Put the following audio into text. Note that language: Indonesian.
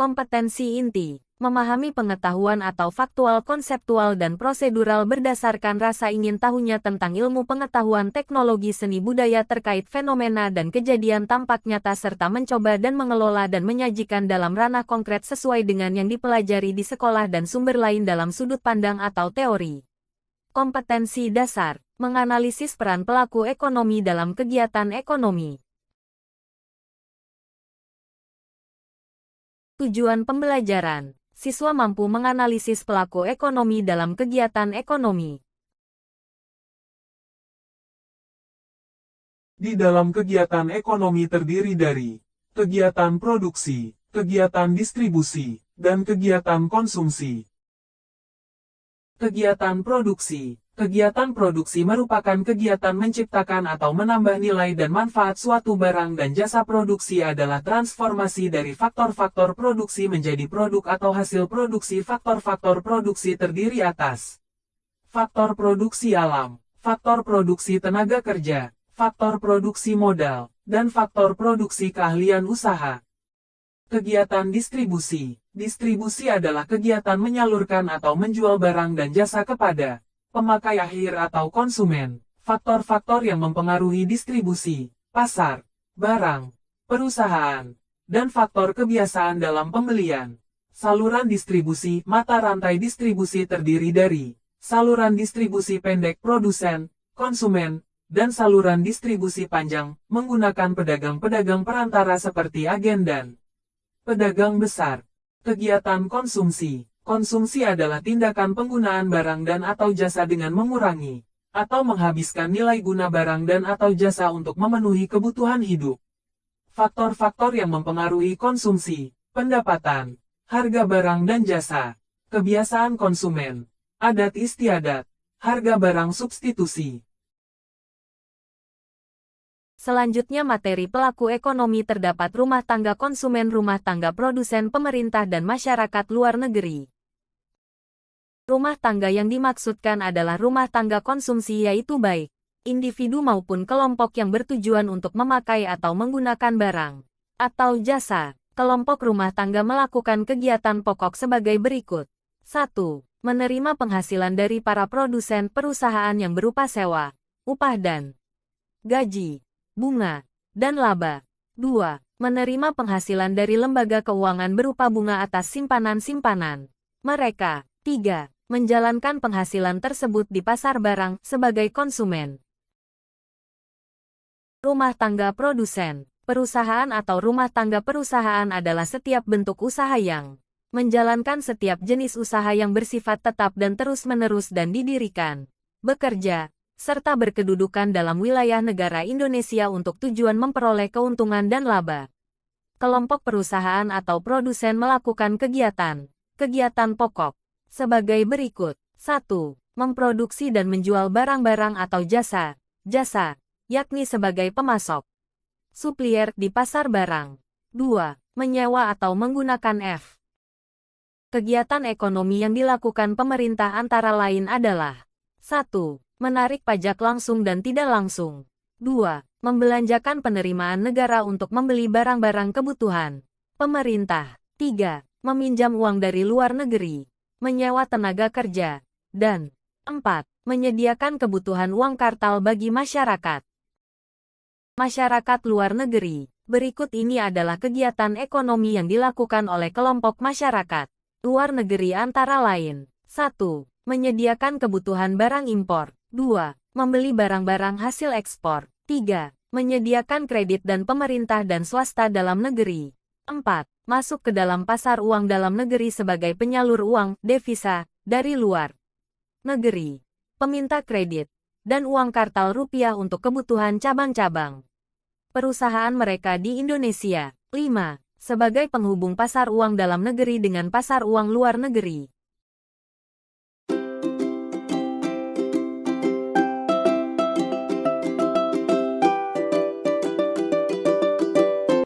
Kompetensi inti, memahami pengetahuan atau faktual konseptual dan prosedural berdasarkan rasa ingin tahunya tentang ilmu pengetahuan teknologi seni budaya terkait fenomena dan kejadian tampak nyata serta mencoba dan mengelola dan menyajikan dalam ranah konkret sesuai dengan yang dipelajari di sekolah dan sumber lain dalam sudut pandang atau teori. Kompetensi dasar, menganalisis peran pelaku ekonomi dalam kegiatan ekonomi. Tujuan pembelajaran, siswa mampu menganalisis pelaku ekonomi dalam kegiatan ekonomi. Di dalam kegiatan ekonomi terdiri dari kegiatan produksi, kegiatan distribusi, dan kegiatan konsumsi. Kegiatan produksi. Kegiatan produksi merupakan kegiatan menciptakan atau menambah nilai dan manfaat suatu barang dan jasa. Produksi adalah transformasi dari faktor-faktor produksi menjadi produk atau hasil produksi. Faktor-faktor produksi terdiri atas faktor produksi alam, faktor produksi tenaga kerja, faktor produksi modal, dan faktor produksi keahlian usaha. Kegiatan distribusi. Distribusi adalah kegiatan menyalurkan atau menjual barang dan jasa kepada pemakai akhir atau konsumen. Faktor-faktor yang mempengaruhi distribusi, pasar, barang, perusahaan, dan faktor kebiasaan dalam pembelian. Saluran distribusi. Mata rantai distribusi terdiri dari saluran distribusi pendek produsen, konsumen, dan saluran distribusi panjang menggunakan pedagang-pedagang perantara seperti agen dan pedagang besar. Kegiatan konsumsi. Konsumsi adalah tindakan penggunaan barang dan atau jasa dengan mengurangi atau menghabiskan nilai guna barang dan atau jasa untuk memenuhi kebutuhan hidup. Faktor-faktor yang mempengaruhi konsumsi, pendapatan, harga barang dan jasa, kebiasaan konsumen, adat istiadat, harga barang substitusi. Selanjutnya materi pelaku ekonomi terdapat rumah tangga konsumen, rumah tangga produsen, pemerintah dan masyarakat luar negeri. Rumah tangga yang dimaksudkan adalah rumah tangga konsumsi yaitu baik individu maupun kelompok yang bertujuan untuk memakai atau menggunakan barang atau jasa. Kelompok rumah tangga melakukan kegiatan pokok sebagai berikut. 1. Menerima penghasilan dari para produsen perusahaan yang berupa sewa, upah dan gaji, bunga, dan laba. 2. Menerima penghasilan dari lembaga keuangan berupa bunga atas simpanan-simpanan mereka. 3. Menjalankan penghasilan tersebut di pasar barang sebagai konsumen. Rumah tangga produsen. Perusahaan atau rumah tangga perusahaan adalah setiap bentuk usaha yang menjalankan setiap jenis usaha yang bersifat tetap dan terus-menerus dan didirikan, bekerja, serta berkedudukan dalam wilayah negara Indonesia untuk tujuan memperoleh keuntungan dan laba. Kelompok perusahaan atau produsen melakukan kegiatan pokok sebagai berikut. 1. Memproduksi dan menjual barang-barang atau jasa, yakni sebagai pemasok, suplier di pasar barang. 2. Menyewa atau menggunakan F. Kegiatan ekonomi yang dilakukan pemerintah antara lain adalah 1. Menarik pajak langsung dan tidak langsung. 2. Membelanjakan penerimaan negara untuk membeli barang-barang kebutuhan pemerintah. 3. Meminjam uang dari luar negeri, menyewa tenaga kerja, dan 4. Menyediakan kebutuhan uang kartal bagi masyarakat. Masyarakat luar negeri. Berikut ini adalah kegiatan ekonomi yang dilakukan oleh kelompok masyarakat luar negeri antara lain. 1. Menyediakan kebutuhan barang impor. 2. Membeli barang-barang hasil ekspor. 3. Menyediakan kredit dan pemerintah dan swasta dalam negeri. 4. Masuk ke dalam pasar uang dalam negeri sebagai penyalur uang, devisa, dari luar negeri, peminta kredit, dan uang kartal rupiah untuk kebutuhan cabang-cabang perusahaan mereka di Indonesia. 5. Sebagai penghubung pasar uang dalam negeri dengan pasar uang luar negeri.